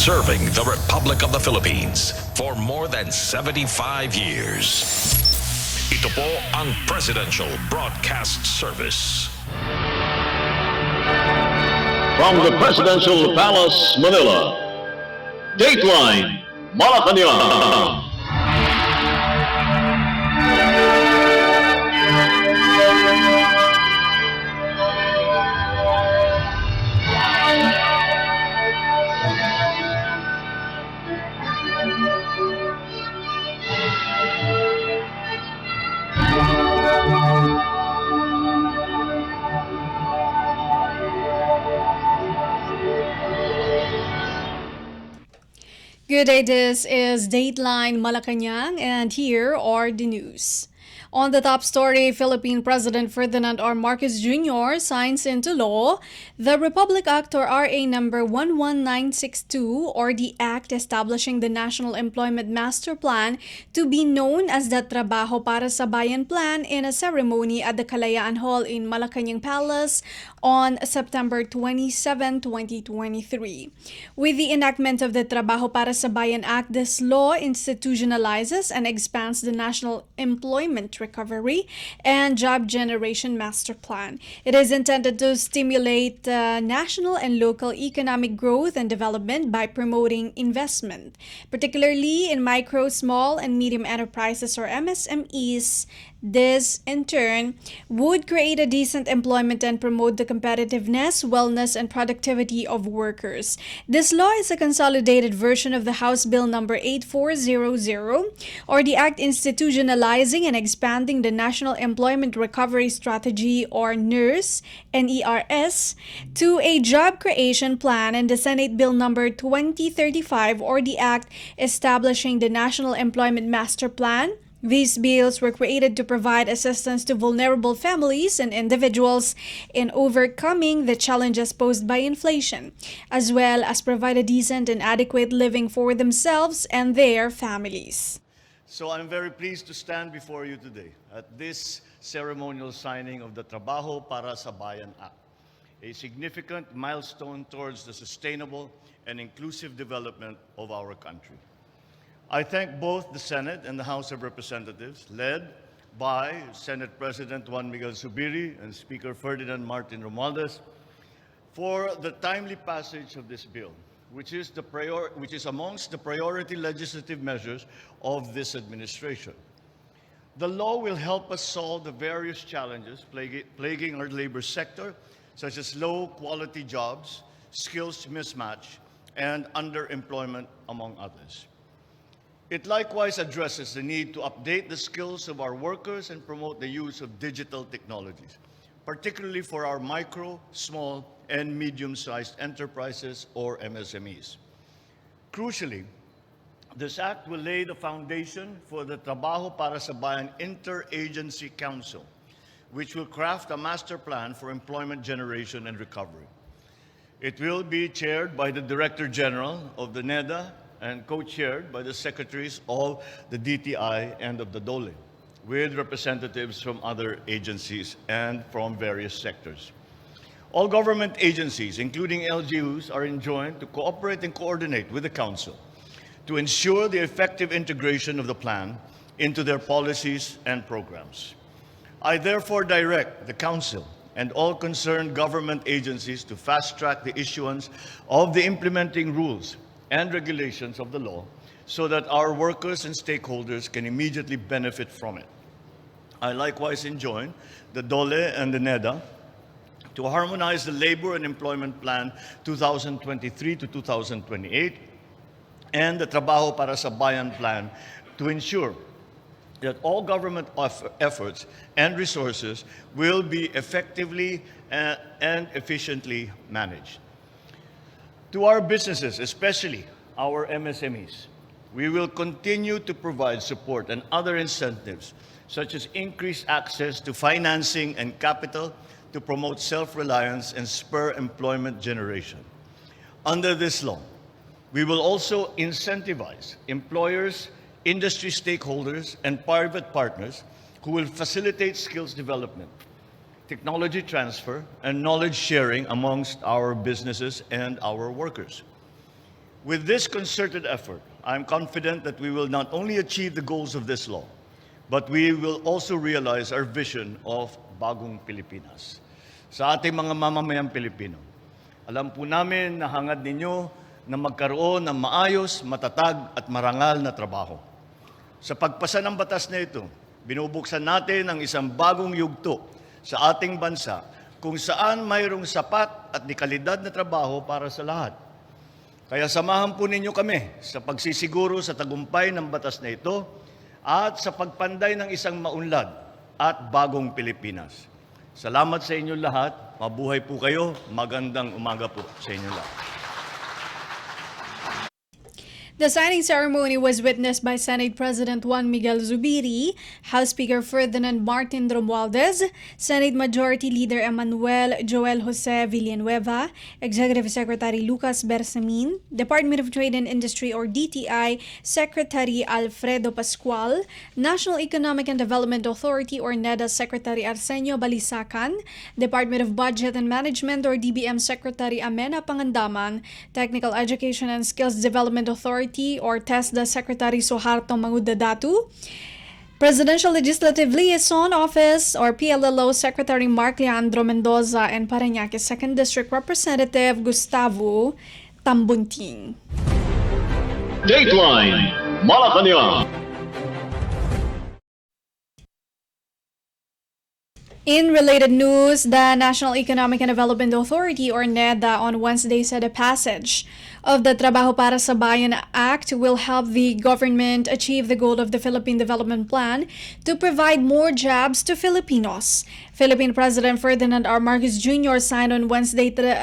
serving the Republic of the Philippines for more than 75 years. Ito po ang Presidential Broadcast Service. From the Presidential Palace, Manila, Dateline Malacañang. Good day, this is Dateline Malacañang, and here are the news. On the top story, Philippine President Ferdinand R. Marcos Jr. signs into law the Republic Act or RA number 11962, or the Act establishing the National Employment Master Plan, to be known as the Trabaho para sa Bayan Plan, in a ceremony at the Kalayaan Hall in Malacañang Palace on September 27, 2023. With the enactment of the Trabaho para sa Bayan Act, this law institutionalizes and expands the National Employment Recovery and Job Generation Master Plan. It is intended to stimulate national and local economic growth and development by promoting investment, particularly in micro, small, and medium enterprises or MSMEs. This, in turn, would create a decent employment and promote the competitiveness, wellness, and productivity of workers. This law is a consolidated version of the House Bill number 8400, or the Act institutionalizing and expanding the National Employment Recovery Strategy, or NERS, to a job creation plan, and the Senate Bill number 2035, or the Act establishing the National Employment Master Plan. These bills were created to provide assistance to vulnerable families and individuals in overcoming the challenges posed by inflation, as well as provide a decent and adequate living for themselves and their families. So I'm very pleased to stand before you today at this ceremonial signing of the Trabaho para sa Bayan Act, a significant milestone towards the sustainable and inclusive development of our country. I thank both the Senate and the House of Representatives, led by Senate President Juan Miguel Zubiri and Speaker Ferdinand Martin Romualdez, for the timely passage of this bill, which is amongst the priority legislative measures of this administration. The law will help us solve the various challenges plaguing our labor sector, such as low-quality jobs, skills mismatch, and underemployment, among others. It likewise addresses the need to update the skills of our workers and promote the use of digital technologies, particularly for our micro, small, and medium-sized enterprises, or MSMEs. Crucially, this act will lay the foundation for the Trabaho para sa Bayan Interagency Council, which will craft a master plan for employment generation and recovery. It will be chaired by the Director General of the NEDA and co-chaired by the secretaries of the DTI and of the DOLE, with representatives from other agencies and from various sectors. All government agencies, including LGUs, are enjoined to cooperate and coordinate with the Council to ensure the effective integration of the plan into their policies and programs. I therefore direct the Council and all concerned government agencies to fast-track the issuance of the implementing rules and regulations of the law so that our workers and stakeholders can immediately benefit from it. I likewise enjoin the DOLE and the NEDA to harmonize the Labor and Employment Plan 2023 to 2028 and the Trabaho para sa Bayan Plan to ensure that all government efforts and resources will be effectively and efficiently managed. To our businesses, especially our MSMEs, we will continue to provide support and other incentives, such as increased access to financing and capital to promote self-reliance and spur employment generation. Under this law, we will also incentivize employers, industry stakeholders, and private partners who will facilitate skills development, technology transfer, and knowledge sharing amongst our businesses and our workers. With this concerted effort, I'm confident that we will not only achieve the goals of this law, but we will also realize our vision of bagong Pilipinas. Sa ating mga mamamayang Pilipino, alam po namin na hangad ninyo na magkaroon ng maayos, matatag at marangal na trabaho. Sa pagpasa ng batas na ito, binubuksan natin ang isang bagong yugto sa ating bansa kung saan mayroong sapat at dekalidad na trabaho para sa lahat. Kaya samahan po ninyo kami sa pagsisiguro sa tagumpay ng batas na ito at sa pagpanday ng isang maunlad at bagong Pilipinas. Salamat sa inyo lahat. Mabuhay po kayo. Magandang umaga po sa inyo lahat. The signing ceremony was witnessed by Senate President Juan Miguel Zubiri, House Speaker Ferdinand Martin Romualdez, Senate Majority Leader Emmanuel Joel Jose Villanueva, Executive Secretary Lucas Bersamin, Department of Trade and Industry or DTI Secretary Alfredo Pascual, National Economic and Development Authority or NEDA Secretary Arsenio Balisacan, Department of Budget and Management or DBM Secretary Amena Pangandaman, Technical Education and Skills Development Authority or TESDA Secretary Suharto Mangudadatu, Presidential Legislative Liaison Office or PLLO Secretary Mark Leandro Mendoza, and Parañaque 2nd District Representative Gustavo Tambunting. Dateline Malacañang. In related news, the National Economic and Development Authority or NEDA on Wednesday said a passage of the Trabaho para sa Bayan Act will help the government achieve the goal of the Philippine Development Plan to provide more jobs to Filipinos. Philippine President Ferdinand R. Marcos Jr. signed on Wednesday the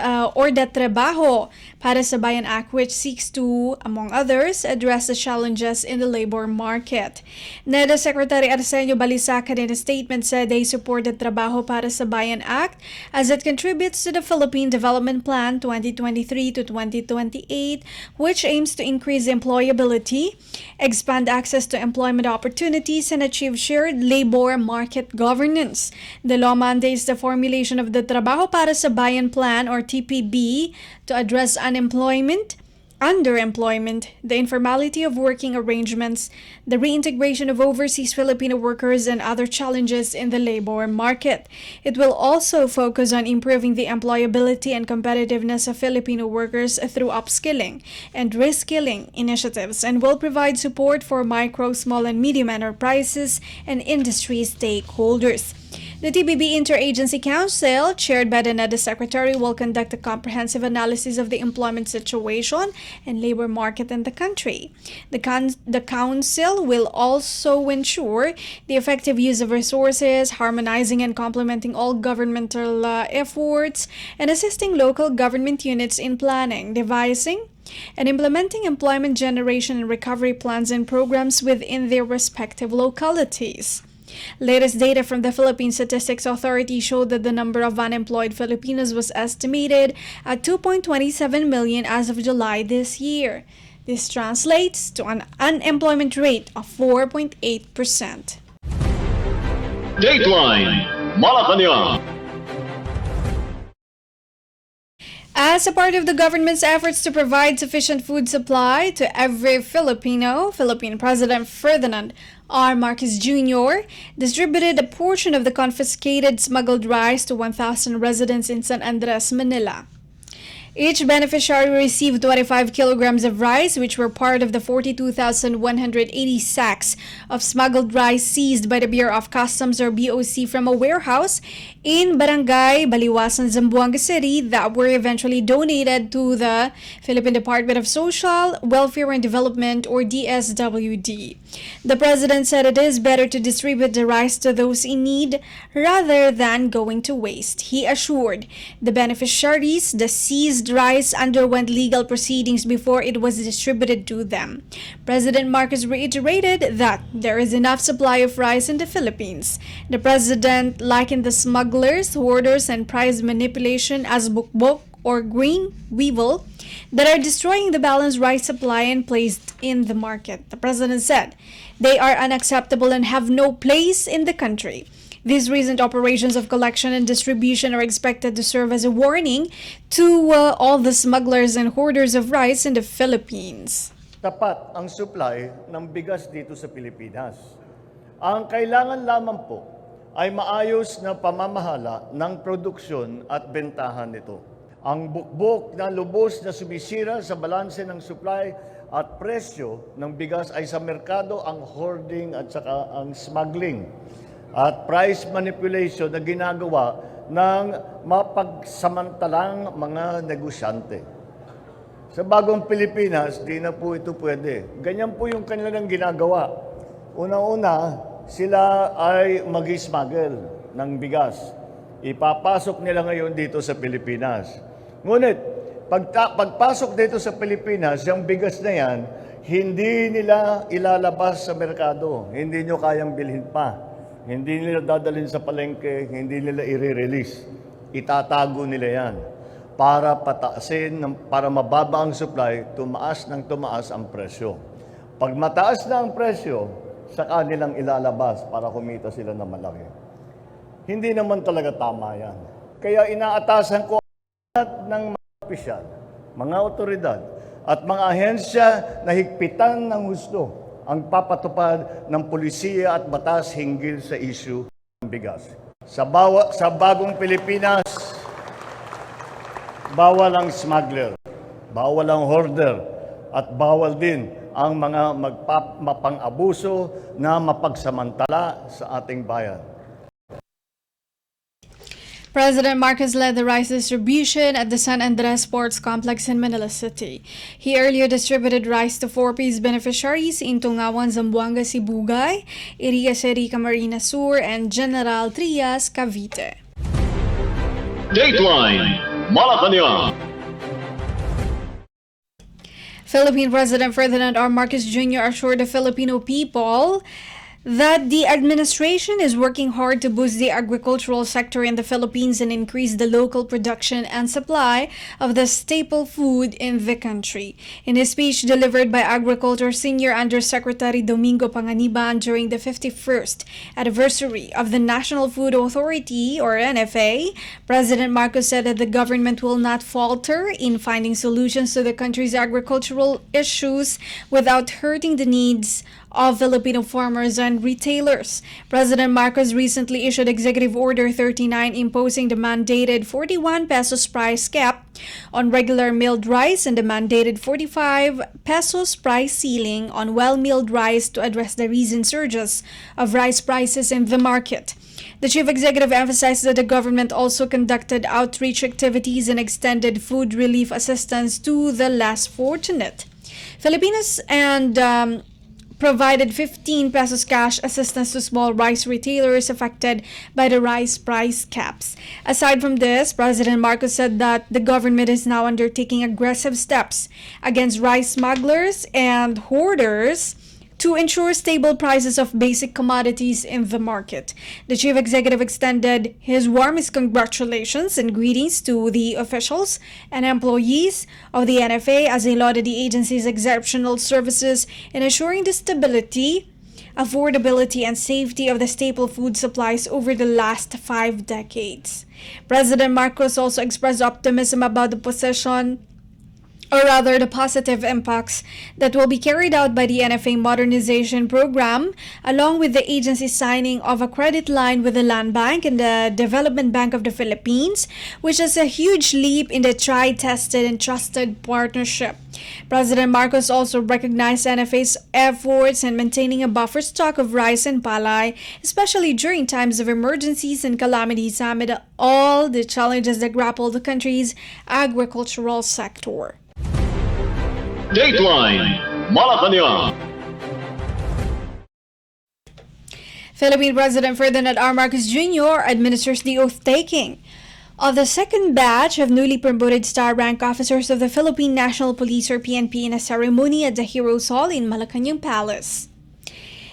Trabaho para sa Bayan Act, which seeks to, among others, address the challenges in the labor market. NEDA Secretary Arsenio Balisacan in a statement said they support the Trabaho para sa Bayan Act as it contributes to the Philippine Development Plan 2023 to 2028, which aims to increase employability, expand access to employment opportunities, and achieve shared labor market governance. The law mandates the formulation of the Trabaho para sa Bayan Plan or TPB to address unemployment, underemployment, the informality of working arrangements, the reintegration of overseas Filipino workers, and other challenges in the labor market. It will also focus on improving the employability and competitiveness of Filipino workers through upskilling and reskilling initiatives, and will provide support for micro, small, and medium enterprises and industry stakeholders. The TPB Interagency Council, chaired by the NEDA Secretary, will conduct a comprehensive analysis of the employment situation and labor market in the country. The Council will also ensure the effective use of resources, harmonizing and complementing all governmental efforts, and assisting local government units in planning, devising, and implementing employment generation and recovery plans and programs within their respective localities. Latest data from the Philippine Statistics Authority showed that the number of unemployed Filipinos was estimated at 2.27 million as of July this year. This translates to an unemployment rate of 4.8%. Dateline Malacañang. As a part of the government's efforts to provide sufficient food supply to every Filipino, Philippine President Ferdinand R. Marcos Jr. distributed a portion of the confiscated smuggled rice to 1,000 residents in San Andres, Manila. Each beneficiary received 25 kilograms of rice, which were part of the 42,180 sacks of smuggled rice seized by the Bureau of Customs or BOC from a warehouse in Barangay Baliwasan, Zamboanga City that were eventually donated to the Philippine Department of Social, Welfare and Development or DSWD. The president said it is better to distribute the rice to those in need rather than going to waste. He assured the beneficiaries the seized rice underwent legal proceedings before it was distributed to them. President Marcos reiterated that there is enough supply of rice in the Philippines. The president likened the smugglers, hoarders, and price manipulation as bukbok or green weevil that are destroying the balanced rice supply and placed in the market. The president said they are unacceptable and have no place in the country. These recent operations of collection and distribution are expected to serve as a warning to all the smugglers and hoarders of rice in the Philippines. Tapat ang supply ng bigas dito sa Pilipinas. Ang kailangan lamang po ay maayos na pamamahala ng produksyon at bentahan nito. Ang bukbok na lubos na sumisira sa balanse ng supply at presyo ng bigas ay sa merkado ang hoarding at saka ang smuggling at price manipulation na ginagawa ng mapagsamantalang mga negosyante. Sa bagong Pilipinas, di na po ito pwede. Ganyan po yung kanilang ginagawa. Una-una, sila ay mag-smuggle ng bigas. Ipapasok nila ngayon dito sa Pilipinas. Ngunit, pagpasok dito sa Pilipinas, yung bigas na yan, hindi nila ilalabas sa merkado. Hindi nyo kayang bilhin pa. Hindi nila dadalhin sa palengke, hindi nila i-release. Itatago nila yan para pataasin, para mababa ang supply, tumaas ang presyo. Pag mataas na ang presyo, saka nilang ilalabas para kumita sila na malaki. Hindi naman talaga tama yan. Kaya inaatasan ko lahat ng mga opisyal, mga otoridad, at mga ahensya na higpitan ng gusto ang papatupad ng pulisiya at batas hinggil sa issue ng bigas. Sa bagong Pilipinas, bawal ang smuggler, bawal ang hoarder, at bawal din ang mga mapang-abuso na mapagsamantala sa ating bayan. President Marcos led the rice distribution at the San Andres Sports Complex in Manila City. He earlier distributed rice to 4 peace beneficiaries in Tungawan, Zamboanga, Sibugay, Irias, Marina Sur, and General Trias, Cavite. Dateline Malacañang. Philippine President Ferdinand R. Marcos Jr. assured the Filipino people that the administration is working hard to boost the agricultural sector in the Philippines and increase the local production and supply of the staple food in the country. In his speech delivered by Agriculture Senior Undersecretary Domingo Panganiban during the 51st anniversary of the National Food Authority, or NFA, President Marcos said that the government will not falter in finding solutions to the country's agricultural issues without hurting the needs of Filipino farmers and retailers. President Marcos recently issued Executive Order 39 imposing the mandated 41 pesos price cap on regular milled rice and the mandated 45 pesos price ceiling on well-milled rice to address the recent surges of rice prices in the market. The chief executive emphasized that the government also conducted outreach activities and extended food relief assistance to the less fortunate. Filipinos and provided 15 pesos cash assistance to small rice retailers affected by the rice price caps. Aside from this, President Marcos said that the government is now undertaking aggressive steps against rice smugglers and hoarders to ensure stable prices of basic commodities in the market. The chief executive extended his warmest congratulations and greetings to the officials and employees of the NFA as he lauded the agency's exceptional services in assuring the stability, affordability, and safety of the staple food supplies over the last 5 decades. President Marcos also expressed optimism about the positive impacts that will be carried out by the NFA modernization program, along with the agency's signing of a credit line with the Land Bank and the Development Bank of the Philippines, which is a huge leap in the tried, tested, and trusted partnership. President Marcos also recognized NFA's efforts in maintaining a buffer stock of rice and palay, especially during times of emergencies and calamities amid all the challenges that grapple the country's agricultural sector. Dateline Malacañang. Philippine President Ferdinand R. Marcos Jr. administers the oath-taking of the second batch of newly promoted star rank officers of the Philippine National Police or PNP in a ceremony at the Heroes Hall in Malacañang Palace.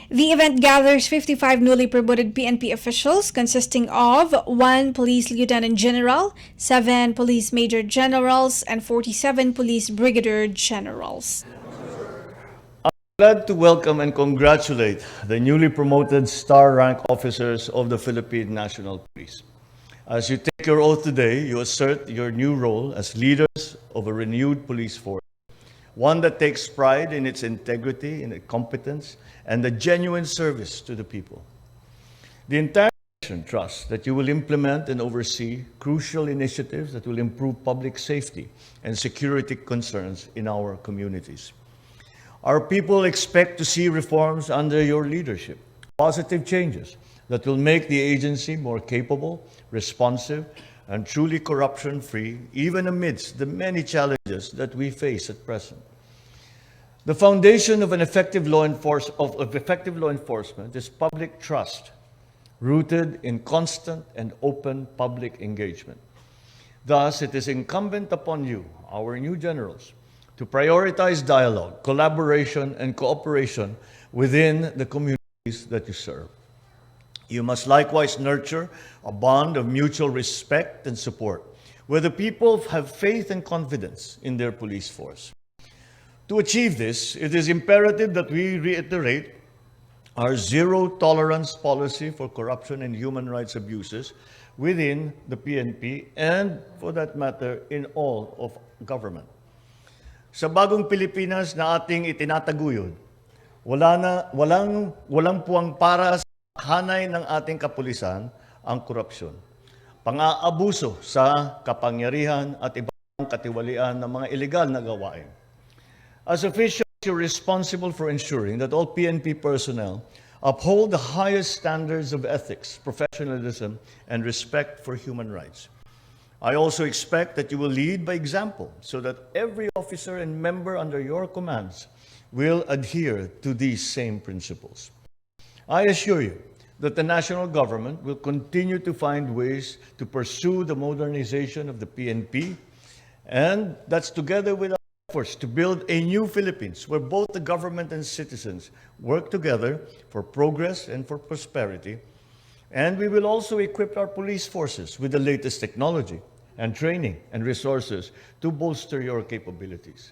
The event gathers 55 newly promoted PNP officials consisting of 1 Police Lieutenant General, 7 Police Major Generals, and 47 Police Brigadier Generals. Glad to welcome and congratulate the newly promoted star rank officers of the Philippine National Police. As you take your oath today, you assert your new role as leaders of a renewed police force, one that takes pride in its integrity, in its competence, and the genuine service to the people. The entire nation trusts that you will implement and oversee crucial initiatives that will improve public safety and security concerns in our communities. Our people expect to see reforms under your leadership, positive changes that will make the agency more capable, responsive, and truly corruption-free, even amidst the many challenges that we face at present. The foundation of effective law enforcement is public trust, rooted in constant and open public engagement. Thus, it is incumbent upon you, our new generals, to prioritize dialogue, collaboration, and cooperation within the communities that you serve. You must likewise nurture a bond of mutual respect and support, where the people have faith and confidence in their police force. To achieve this, it is imperative that we reiterate our zero-tolerance policy for corruption and human rights abuses within the PNP and, for that matter, in all of government. Sa bagong Pilipinas na ating itinataguyod, walang puwang para sa hanay ng ating kapulisan ang korupsyon, pang-aabuso sa kapangyarihan at ibang katiwalian ng mga illegal na gawain. As officials, you're responsible for ensuring that all PNP personnel uphold the highest standards of ethics, professionalism, and respect for human rights. I also expect that you will lead by example so that every officer and member under your commands will adhere to these same principles. I assure you that the national government will continue to find ways to pursue the modernization of the PNP, and that's together with our efforts to build a new Philippines where both the government and citizens work together for progress and for prosperity. And we will also equip our police forces with the latest technology and training and resources to bolster your capabilities.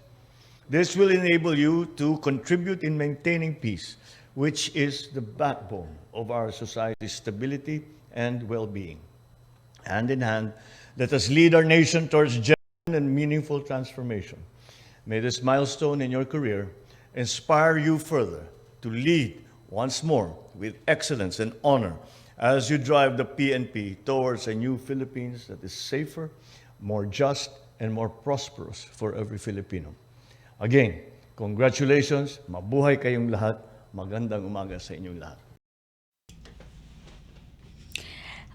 This will enable you to contribute in maintaining peace, which is the backbone of our society's stability and well-being. Hand in hand, let us lead our nation towards genuine and meaningful transformation. May this milestone in your career inspire you further to lead once more with excellence and honor as you drive the PNP towards a new Philippines that is safer, more just, and more prosperous for every Filipino. Again, congratulations, mabuhay kayong lahat, magandang umaga sa inyong lahat.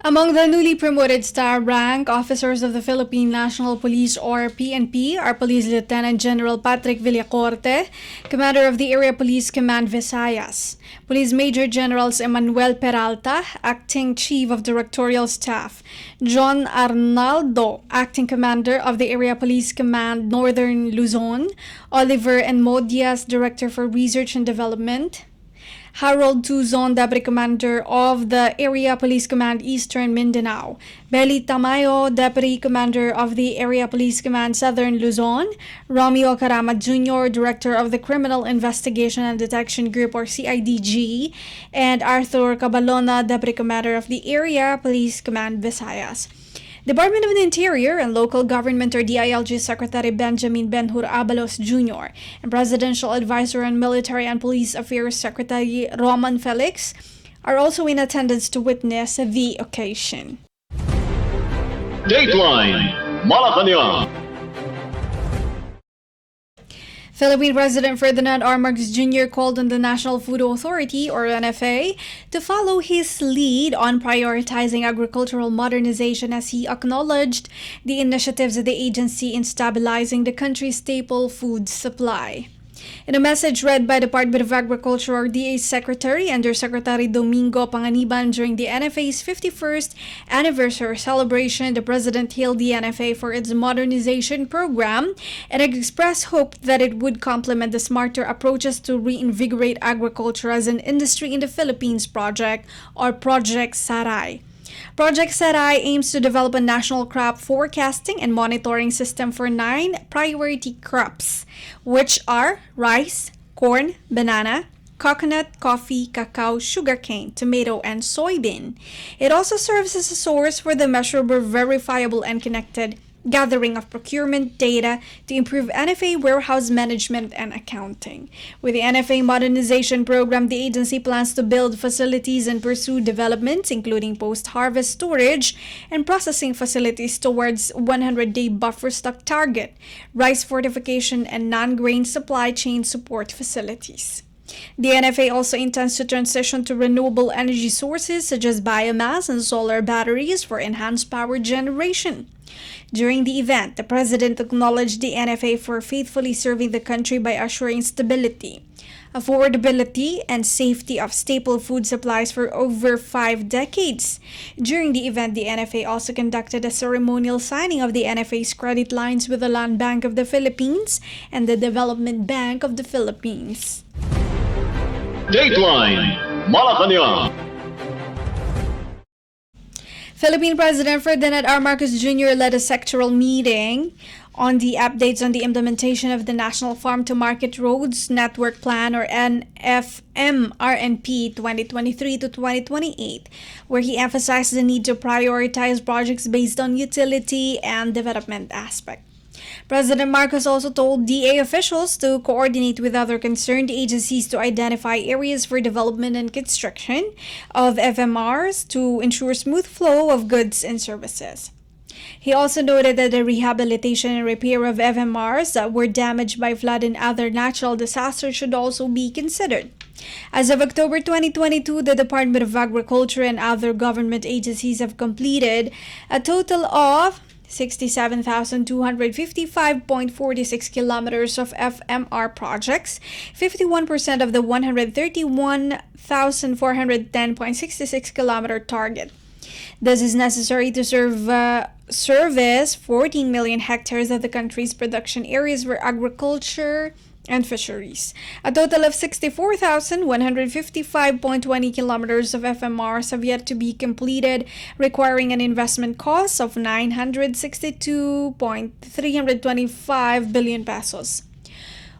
Among the newly promoted star rank officers of the Philippine National Police or PNP are Police Lieutenant General Patrick Villacorte, Commander of the Area Police Command Visayas, Police Major Generals Emmanuel Peralta, Acting Chief of Directorial Staff, John Arnaldo, Acting Commander of the Area Police Command Northern Luzon, Oliver Enmodias, Director for Research and Development, Harold Tuzon, Deputy Commander of the Area Police Command Eastern Mindanao, Beli Tamayo, Deputy Commander of the Area Police Command Southern Luzon, Romeo Karamat Jr., Director of the Criminal Investigation and Detection Group or CIDG, and Arthur Cabalona, Deputy Commander of the Area Police Command Visayas. Department of the Interior and Local Government or DILG Secretary Benjamin Benhur Abalos Jr. and Presidential Advisor on Military and Police Affairs Secretary Roman Felix are also in attendance to witness the occasion. Dateline Malacañang. Philippine President Ferdinand R. Marcos Jr. called on the National Food Authority, or NFA, to follow his lead on prioritizing agricultural modernization as he acknowledged the initiatives of the agency in stabilizing the country's staple food supply. In a message read by Department of Agriculture or DA Secretary Undersecretary Domingo Panganiban during the NFA's 51st anniversary celebration, the President hailed the NFA for its modernization program and expressed hope that it would complement the smarter approaches to reinvigorate agriculture as an industry in the Philippines project or Project Saray. Project Saray aims to develop a national crop forecasting and monitoring system for 9 priority crops, which are rice, corn, banana, coconut, coffee, cacao, sugarcane, tomato, and soybean. It also serves as a source for the measurable, verifiable, and connected gathering of procurement data to improve NFA warehouse management and accounting. With the NFA modernization program, the agency plans to build facilities and pursue developments, including post-harvest storage and processing facilities towards 100-day buffer stock target, rice fortification, and non-grain supply chain support facilities. The NFA also intends to transition to renewable energy sources such as biomass and solar batteries for enhanced power generation. During the event, the President acknowledged the NFA for faithfully serving the country by assuring stability, affordability, and safety of staple food supplies for over 5 decades. During the event, the NFA also conducted a ceremonial signing of the NFA's credit lines with the Land Bank of the Philippines and the Development Bank of the Philippines. Dateline Malacañang. Philippine President Ferdinand R. Marcos Jr. led a sectoral meeting on the updates on the implementation of the National Farm to Market Roads Network Plan, or NFM-RNP 2023 to 2028, where he emphasized the need to prioritize projects based on utility and development aspect. President Marcos also told DA officials to coordinate with other concerned agencies to identify areas for development and construction of FMRs to ensure smooth flow of goods and services. He also noted that the rehabilitation and repair of FMRs that were damaged by flood and other natural disasters should also be considered. As of October 2022, the Department of Agriculture and other government agencies have completed a total of 67,255.46 kilometers of FMR projects, 51% of the 131,410.66 kilometer target. This is necessary to service 14 million hectares of the country's production areas for agriculture and fisheries. A total of 64,155.20 kilometers of FMRs have yet to be completed, requiring an investment cost of 962.325 billion pesos.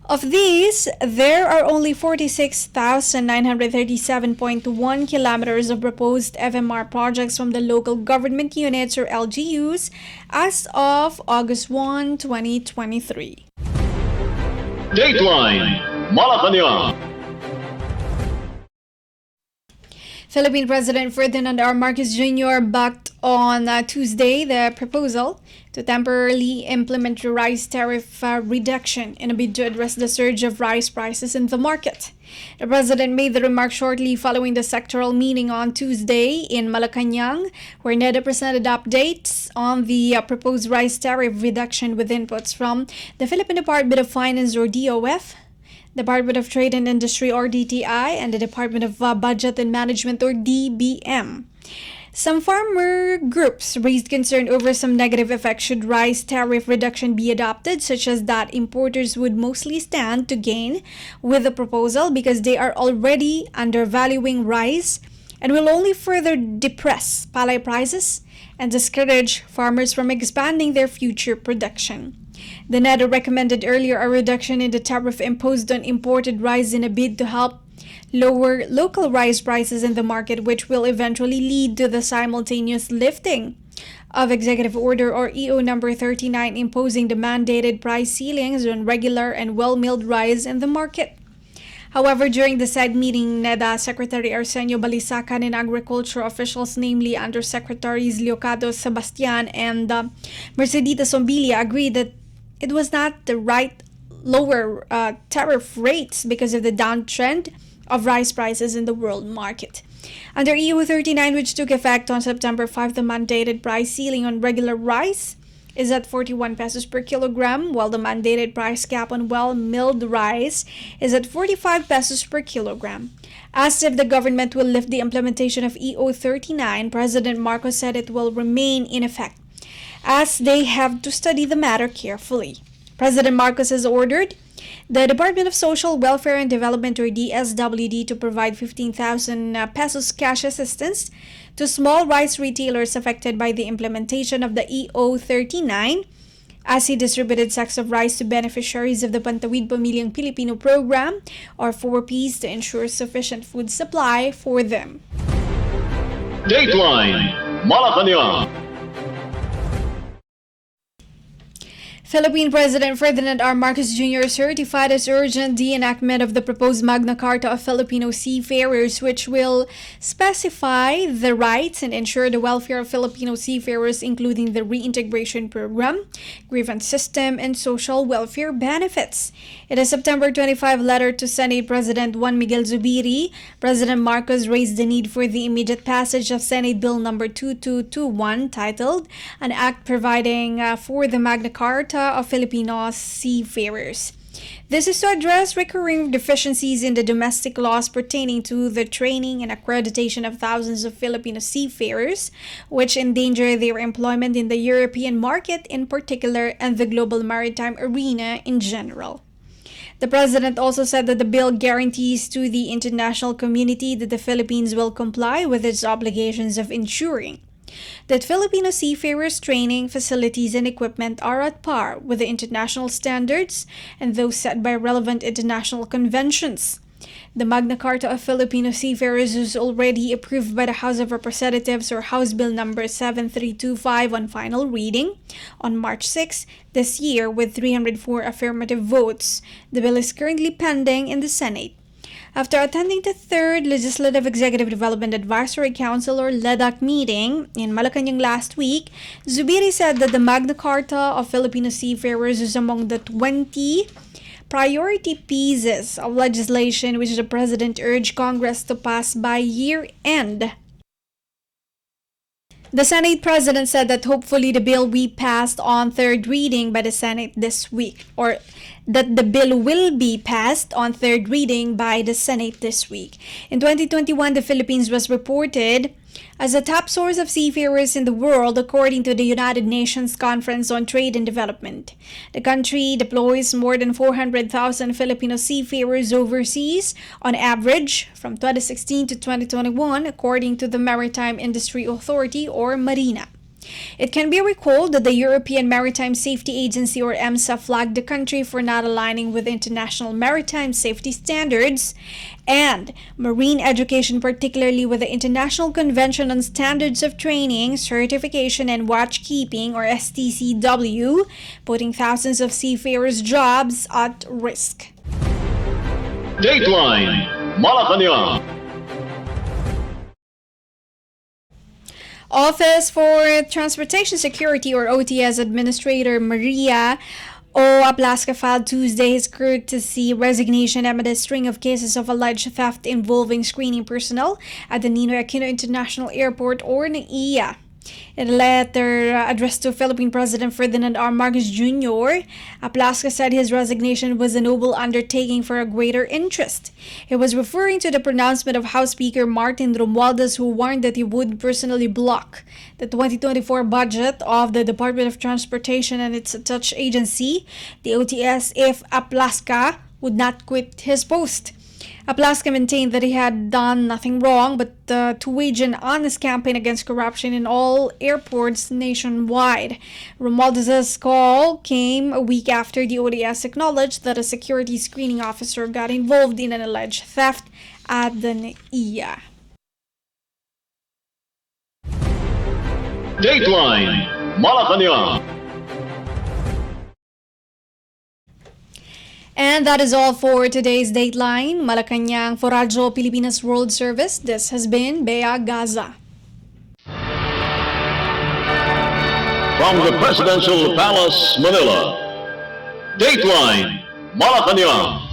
Of these, there are only 46,937.1 kilometers of proposed FMR projects from the local government units, or LGUs, as of August 1, 2023. Dateline Malacañang. Philippine President Ferdinand R. Marcos Jr. backed on Tuesday the proposal to temporarily implement rice tariff reduction in a bid to address the surge of rice prices in the market. The President made the remark shortly following the sectoral meeting on Tuesday in Malacañang, where NEDA presented updates on the proposed rice tariff reduction with inputs from the Philippine Department of Finance, or DOF, Department of Trade and Industry, or DTI, and the Department of Budget and Management, or DBM. Some farmer groups raised concern over some negative effects should rice tariff reduction be adopted, such as that importers would mostly stand to gain with the proposal because they are already undervaluing rice and will only further depress palay prices and discourage farmers from expanding their future production. The NEDA recommended earlier a reduction in the tariff imposed on imported rice in a bid to help lower local rice prices in the market, which will eventually lead to the simultaneous lifting of Executive Order, or EO number 39, imposing the mandated price ceilings on regular and well-milled rice in the market. However, during the said meeting, NEDA Secretary Arsenio Balisacan and agriculture officials, namely Undersecretaries Leocado Sebastian and Mercedita Sombilia, agreed that it was not the right lower tariff rates because of the downtrend of rice prices in the world market. Under EU 39, which took effect on September 5, the mandated price ceiling on regular rice is at 41 pesos per kilogram, while the mandated price cap on well-milled rice is at 45 pesos per kilogram. Asked if the government will lift the implementation of EO 39, President Marcos said it will remain in effect, as they have to study the matter carefully. President Marcos has ordered the Department of Social Welfare and Development, or DSWD, to provide 15,000 pesos cash assistance to small rice retailers affected by the implementation of the EO 39, as he distributed sacks of rice to beneficiaries of the Pantawid Pamilyang Pilipino program, or 4Ps, to ensure sufficient food supply for them. Dateline Malacañang. Philippine President Ferdinand R. Marcos Jr. certified as urgent the enactment of the proposed Magna Carta of Filipino seafarers, which will specify the rights and ensure the welfare of Filipino seafarers, including the reintegration program, grievance system, and social welfare benefits. In a September 25 letter to Senate President Juan Miguel Zubiri, President Marcos raised the need for the immediate passage of Senate Bill No. 2221, titled An Act Providing for the Magna Carta of Filipino Seafarers. This is to address recurring deficiencies in the domestic laws pertaining to the training and accreditation of thousands of Filipino seafarers, which endanger their employment in the European market in particular and the global maritime arena in general. The president also said that the bill guarantees to the international community that the Philippines will comply with its obligations of ensuring that Filipino seafarers' training, facilities, and equipment are at par with the international standards and those set by relevant international conventions. The Magna Carta of Filipino Seafarers was already approved by the House of Representatives, or House Bill No. 7325, on final reading on March 6 this year with 304 affirmative votes. The bill is currently pending in the Senate. After attending the 3rd Legislative Executive Development Advisory Council, or LEDAC, meeting in Malacañang last week, Zubiri said that the Magna Carta of Filipino Seafarers is among the 20 priority pieces of legislation which the President urged Congress to pass by year-end. The Senate President said that hopefully the bill will be passed on 3rd reading by the Senate this week, or that the bill will be passed on 3rd reading by the Senate this week. In 2021, the Philippines was reported as a top source of seafarers in the world, according to the United Nations Conference on Trade and Development. The country deploys more than 400,000 Filipino seafarers overseas on average from 2016 to 2021, according to the Maritime Industry Authority, or Marina. It can be recalled that the European Maritime Safety Agency, or EMSA, flagged the country for not aligning with international maritime safety standards and marine education, particularly with the International Convention on Standards of Training, Certification, and Watchkeeping, or STCW, putting thousands of seafarers' jobs at risk. Dateline Malacañang. Office for Transportation Security, or OTS, Administrator Maria O. Aplasca filed Tuesday his courtesy resignation amid a string of cases of alleged theft involving screening personnel at the Ninoy Aquino International Airport, or NAIA. In a letter addressed to Philippine President Ferdinand R. Marcos Jr., Aplasca said his resignation was a noble undertaking for a greater interest. He was referring to the pronouncement of House Speaker Martin Romualdez, who warned that he would personally block the 2024 budget of the Department of Transportation and its attached agency, the OTS, if Aplasca would not quit his post. Aplasca maintained that he had done nothing wrong but to wage an honest campaign against corruption in all airports nationwide. Romualdez's call came a week after the ODS acknowledged that a security screening officer got involved in an alleged theft at the NAIA. Dateline Malacañang. And that is all for today's Dateline Malacañang for Radyo Pilipinas World Service. This has been Bea Gaza. From the Presidential Palace, Manila, Dateline Malacañang.